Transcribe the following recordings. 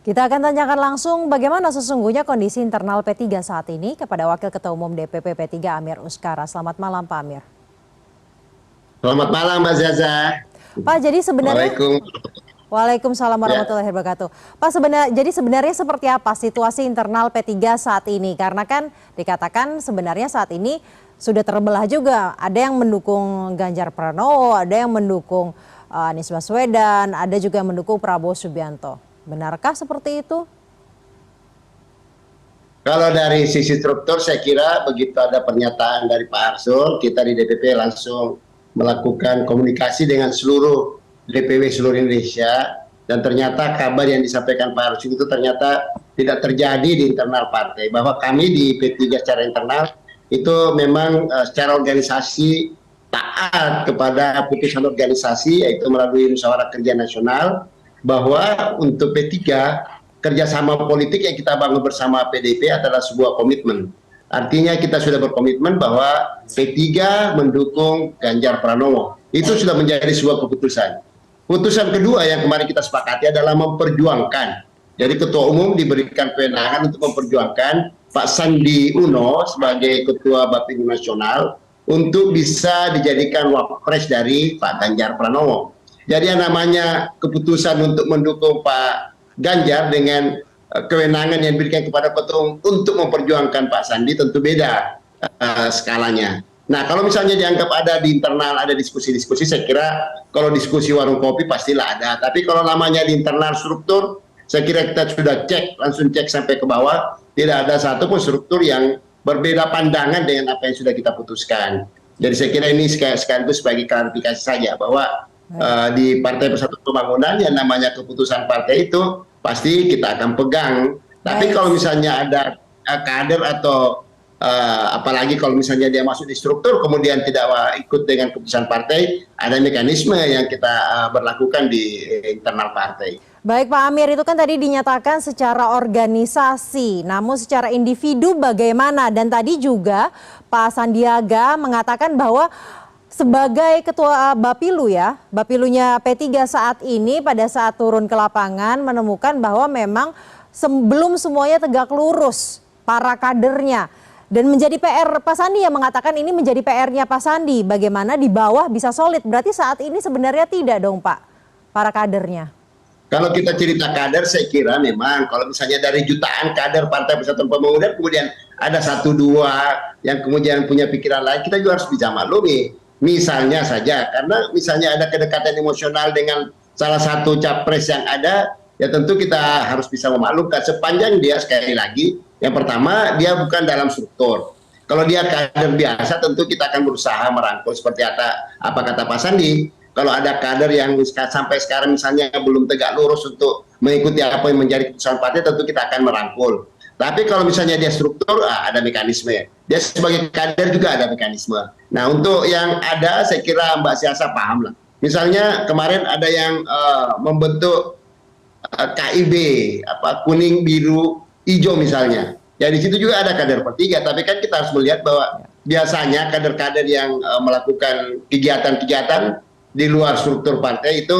Kita akan tanyakan langsung bagaimana sesungguhnya kondisi internal P3 saat ini kepada Wakil Ketua Umum DPP P3 Amir Uskara. Selamat malam Pak Amir. Selamat malam Mbak Zaza. Pak, jadi sebenarnya Waalaikumsalam Ya. warahmatullahi wabarakatuh. Pak, jadi sebenarnya seperti apa situasi internal P3 saat ini? Karena kan dikatakan sebenarnya saat ini sudah terbelah juga. Ada yang mendukung Ganjar Pranowo, ada yang mendukung Anies Baswedan, ada juga yang mendukung Prabowo Subianto. Benarkah seperti itu? Kalau dari sisi struktur saya kira begitu ada pernyataan dari Pak Arsul, kita di DPP langsung melakukan komunikasi dengan seluruh DPW seluruh Indonesia, dan ternyata kabar yang disampaikan Pak Arsul itu ternyata tidak terjadi di internal partai, bahwa kami di P3 secara internal itu memang secara organisasi taat kepada putusan organisasi, yaitu melalui musyawarah kerja nasional, bahwa untuk P3 kerjasama politik yang kita bangun bersama PDIP adalah sebuah komitmen. Artinya kita sudah berkomitmen bahwa P3 mendukung Ganjar Pranowo. Itu sudah menjadi sebuah keputusan. Putusan kedua yang kemarin kita sepakati adalah memperjuangkan. Jadi Ketua Umum diberikan kewenangan untuk memperjuangkan Pak Sandi Uno sebagai Ketua Bapinu Nasional untuk bisa dijadikan wapres dari Pak Ganjar Pranowo. Jadi yang namanya keputusan untuk mendukung Pak Ganjar dengan kewenangan yang diberikan kepada Ketua Umum untuk memperjuangkan Pak Sandi tentu beda skalanya. Nah, kalau misalnya dianggap ada di internal, ada diskusi-diskusi, saya kira kalau diskusi warung kopi pastilah ada. Tapi kalau namanya di internal struktur, saya kira kita sudah langsung cek sampai ke bawah, tidak ada satupun struktur yang berbeda pandangan dengan apa yang sudah kita putuskan. Jadi saya kira ini sekaligus sebagai klarifikasi saja bahwa di Partai Persatuan Pembangunan yang namanya keputusan partai itu pasti kita akan pegang. Tapi kalau misalnya ada kader atau apalagi kalau misalnya dia masuk di struktur kemudian tidak ikut dengan keputusan partai, ada mekanisme yang kita berlakukan di internal partai. Baik Pak Amir, itu kan tadi dinyatakan secara organisasi, namun secara individu bagaimana? Dan tadi juga Pak Sandiaga mengatakan bahwa sebagai ketua Bapilu ya, Bapilunya P3 saat ini pada saat turun ke lapangan menemukan bahwa memang belum semuanya tegak lurus para kadernya. Dan menjadi PR Pak Sandi yang mengatakan ini menjadi PR-nya Pak Sandi, bagaimana di bawah bisa solid. Berarti saat ini sebenarnya tidak dong Pak, para kadernya. Kalau kita cerita kader, saya kira memang kalau misalnya dari jutaan kader Partai Persatuan Pembangunan kemudian ada satu dua yang kemudian punya pikiran lain, kita juga harus bisa maklumi. Misalnya saja, karena misalnya ada kedekatan emosional dengan salah satu capres yang ada, ya tentu kita harus bisa memaklumkan sepanjang dia sekali lagi, yang pertama dia bukan dalam struktur. Kalau dia kader biasa tentu kita akan berusaha merangkul seperti apa kata Pak Sandi. Kalau ada kader yang sampai sekarang misalnya belum tegak lurus untuk mengikuti apa yang menjadi keputusan partai, tentu kita akan merangkul. Tapi kalau misalnya dia struktur, ada mekanisme. Dia sebagai kader juga ada mekanisme. Nah, untuk yang ada, saya kira Mbak Siasa paham lah. Misalnya kemarin ada yang membentuk KIB, kuning, biru, hijau misalnya. Ya di situ juga ada kader P3, tapi kan kita harus melihat bahwa biasanya kader-kader yang melakukan kegiatan-kegiatan di luar struktur partai itu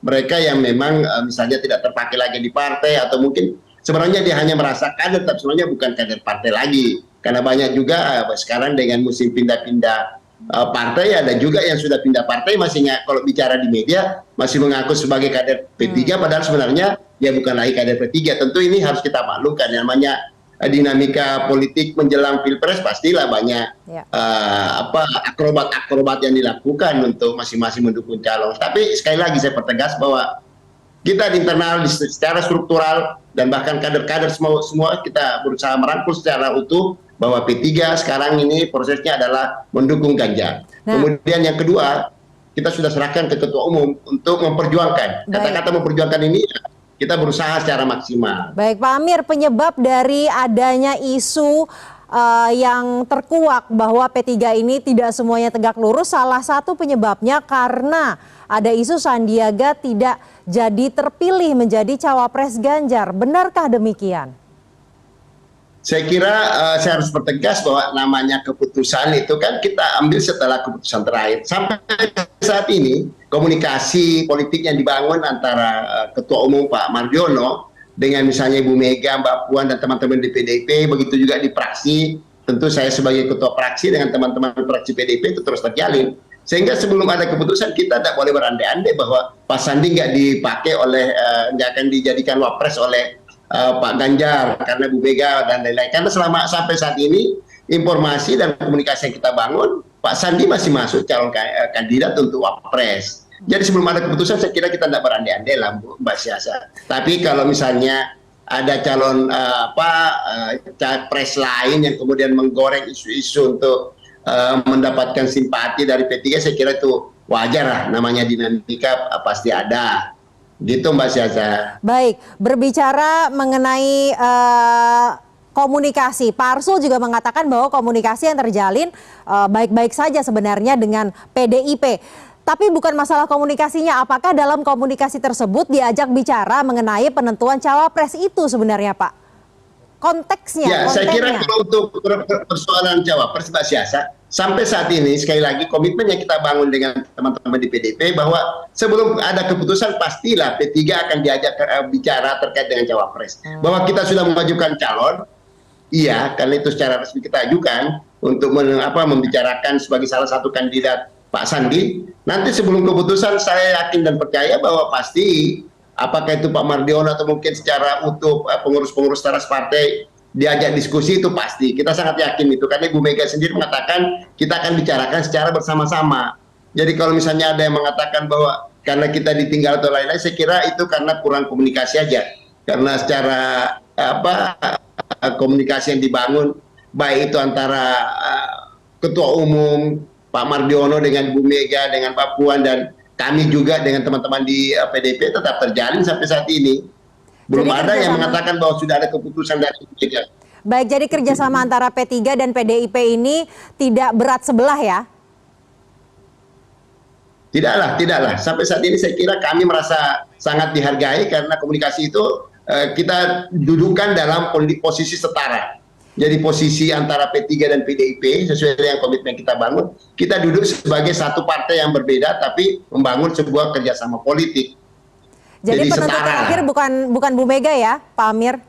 mereka yang memang misalnya tidak terpakai lagi di partai, atau mungkin sebenarnya dia hanya merasa kader tapi sebenarnya bukan kader partai lagi. Karena banyak juga sekarang dengan musim pindah-pindah partai, ada juga yang sudah pindah partai masih kalau bicara di media masih mengaku sebagai kader P3 padahal sebenarnya dia bukan lagi kader P3. Tentu ini harus kita maklumkan, namanya dinamika politik menjelang Pilpres pastilah banyak akrobat-akrobat yang dilakukan untuk masing-masing mendukung calon. Tapi sekali lagi saya pertegas bahwa kita di internal secara struktural dan bahkan kader-kader semua kita berusaha merangkul secara utuh bahwa P3 sekarang ini prosesnya adalah mendukung Ganjar. Kemudian yang kedua, kita sudah serahkan ke Ketua Umum untuk memperjuangkan. Kata-kata memperjuangkan ini kita berusaha secara maksimal. Baik Pak Amir, penyebab dari adanya isu yang terkuak bahwa P3 ini tidak semuanya tegak lurus, salah satu penyebabnya karena ada isu Sandiaga tidak jadi terpilih menjadi cawapres Ganjar. Benarkah demikian? Saya kira saya harus pertegas bahwa namanya keputusan itu kan kita ambil setelah keputusan terakhir. Sampai saat ini komunikasi politik yang dibangun antara Ketua Umum Pak Mardiono dengan misalnya Ibu Mega, Mbak Puan, dan teman-teman di PDIP, begitu juga di fraksi. Tentu saya sebagai ketua fraksi dengan teman-teman fraksi PDIP itu terus terjalin. Sehingga sebelum ada keputusan kita tidak boleh berandai-andai bahwa Pak Sandi nggak dipakai oleh, nggak akan dijadikan wapres oleh Pak Ganjar karena Bu Mega dan lain-lain. Karena sampai saat ini informasi dan komunikasi yang kita bangun, Pak Sandi masih masuk calon kandidat untuk wapres. Jadi sebelum ada keputusan saya kira kita tidak berandai-andai lah Mbak Syahsa. Tapi kalau misalnya ada calon capres lain yang kemudian menggoreng isu-isu untuk mendapatkan simpati dari P3, saya kira itu wajar lah, namanya dinamika pasti ada. Gitu Mbak Syahsa. Baik, berbicara mengenai komunikasi, Pak Arsul juga mengatakan bahwa komunikasi yang terjalin baik-baik saja sebenarnya dengan PDIP. Tapi bukan masalah komunikasinya, apakah dalam komunikasi tersebut diajak bicara mengenai penentuan cawapres itu sebenarnya Pak? Konteksnya, ya, saya kira kalau untuk persoalan cawapres Mbak Syahsa, sampai saat ini sekali lagi komitmen yang kita bangun dengan teman-teman di PDIP bahwa sebelum ada keputusan pastilah P3 akan diajak bicara terkait dengan cawapres. Bahwa kita sudah mengajukan calon, iya, karena itu secara resmi kita ajukan untuk membicarakan sebagai salah satu kandidat Pak Sandi. Nanti sebelum keputusan saya yakin dan percaya bahwa pasti apakah itu Pak Mardiono atau mungkin secara utuh pengurus-pengurus teras partai diajak diskusi, itu pasti. Kita sangat yakin itu karena Ibu Mega sendiri mengatakan kita akan bicarakan secara bersama-sama. Jadi kalau misalnya ada yang mengatakan bahwa karena kita ditinggal atau lain-lain, saya kira itu karena kurang komunikasi aja. Karena secara komunikasi yang dibangun baik itu antara Ketua Umum Pak Mardiono dengan Bu Mega, dengan Pak Puan, dan kami juga dengan teman-teman di PDIP tetap terjalin sampai saat ini. Belum ada yang mengatakan bahwa sudah ada keputusan dari Bu Mega. Baik, jadi kerjasama antara P3 dan PDIP ini tidak berat sebelah ya? Tidaklah. Sampai saat ini saya kira kami merasa sangat dihargai karena komunikasi itu kita dudukkan dalam posisi setara. Jadi posisi antara P3 dan PDIP sesuai dengan komitmen kita bangun, kita duduk sebagai satu partai yang berbeda tapi membangun sebuah kerjasama politik. Jadi penentu terakhir bukan Bu Mega ya, Pak Amir?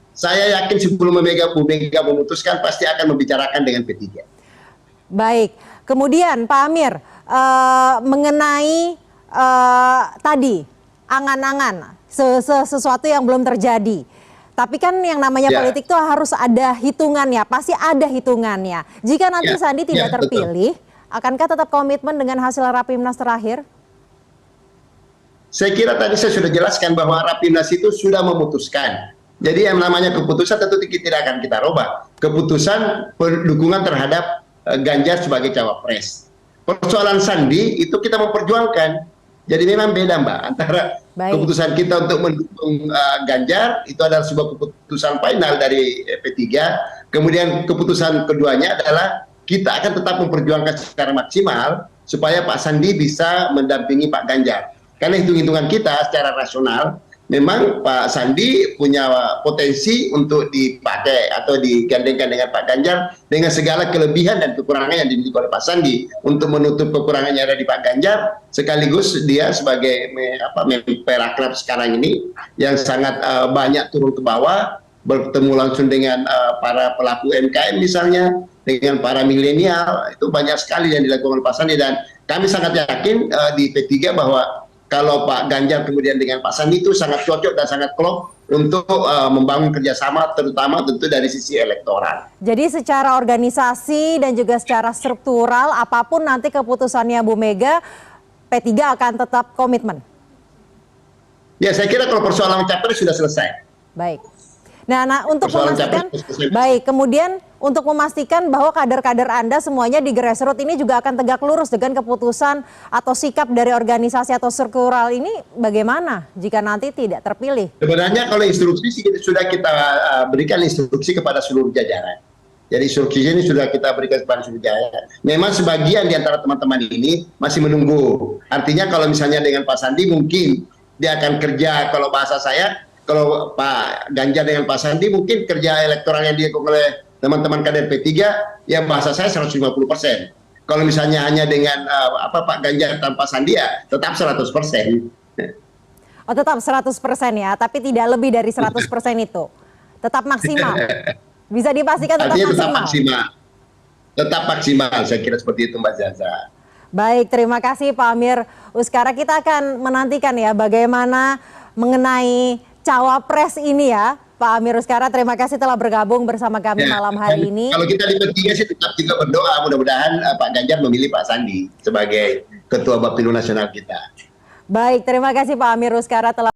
Saya yakin sebelum Bu Mega memutuskan pasti akan membicarakan dengan P3. Baik, kemudian Pak Amir mengenai tadi angan-angan sesuatu yang belum terjadi. Tapi kan yang namanya politik itu harus ada hitungannya, pasti ada hitungannya. Jika nanti Sandi tidak terpilih, akankah tetap komitmen dengan hasil Rapimnas terakhir? Saya kira tadi saya sudah jelaskan bahwa Rapimnas itu sudah memutuskan. Jadi yang namanya keputusan tentu tidak akan kita rubah. Keputusan dukungan terhadap Ganjar sebagai cawapres. Persoalan Sandi itu kita memperjuangkan. Jadi memang beda Mbak antara keputusan kita untuk mendukung Ganjar itu adalah sebuah keputusan final dari P3. Kemudian keputusan keduanya adalah kita akan tetap memperjuangkan secara maksimal supaya Pak Sandi bisa mendampingi Pak Ganjar. Karena hitung-hitungan kita secara rasional memang Pak Sandi punya potensi untuk dipakai atau digandengkan dengan Pak Ganjar dengan segala kelebihan dan kekurangan yang dimiliki oleh Pak Sandi untuk menutup kekurangan yang ada di Pak Ganjar, sekaligus dia sebagai memper akrab sekarang ini yang sangat banyak turun ke bawah, bertemu langsung dengan para pelaku UMKM misalnya, dengan para milenial, itu banyak sekali yang dilakukan oleh Pak Sandi, dan kami sangat yakin di P3 bahwa kalau Pak Ganjar kemudian dengan Pak Sandi itu sangat cocok dan sangat klop untuk membangun kerjasama, terutama tentu dari sisi elektoral. Jadi secara organisasi dan juga secara struktural, apapun nanti keputusannya Bu Mega, P3 akan tetap komitmen? Ya, saya kira kalau persoalan capres sudah selesai. Baik. Nah, untuk memastikan, baik, kemudian untuk memastikan bahwa kader-kader Anda semuanya di grassroots ini juga akan tegak lurus dengan keputusan atau sikap dari organisasi atau struktural ini, bagaimana jika nanti tidak terpilih? Sebenarnya kalau instruksi sudah kita berikan instruksi kepada seluruh jajaran. Jadi instruksi ini sudah kita berikan kepada seluruh jajaran. Memang sebagian di antara teman-teman ini masih menunggu. Artinya kalau misalnya dengan Pak Sandi mungkin dia akan kerja, kalau bahasa saya, kalau Pak Ganjar dengan Pak Sandi mungkin kerja elektoral yang dilakukan oleh teman-teman kader P3 ya bahasa saya 150%. Kalau misalnya hanya dengan Pak Ganjar tanpa Sandi ya tetap 100%. Oh tetap 100% ya, tapi tidak lebih dari 100% itu. Tetap maksimal. Bisa dipastikan tetap Artinya tetap maksimal. maksimal. Tetap maksimal, saya kira seperti itu Mbak Zaza. Baik, terima kasih Pak Amir Uskara. Kita akan menantikan ya bagaimana mengenai cawapres ini ya. Pak Amir Uskara, terima kasih telah bergabung bersama kami Ya, malam dan hari ini. kalau kita di P3 sih tetap juga berdoa mudah-mudahan Pak Ganjar memilih Pak Sandi sebagai Ketua Bapilu Nasional kita. Baik, terima kasih Pak Amir Uskara telah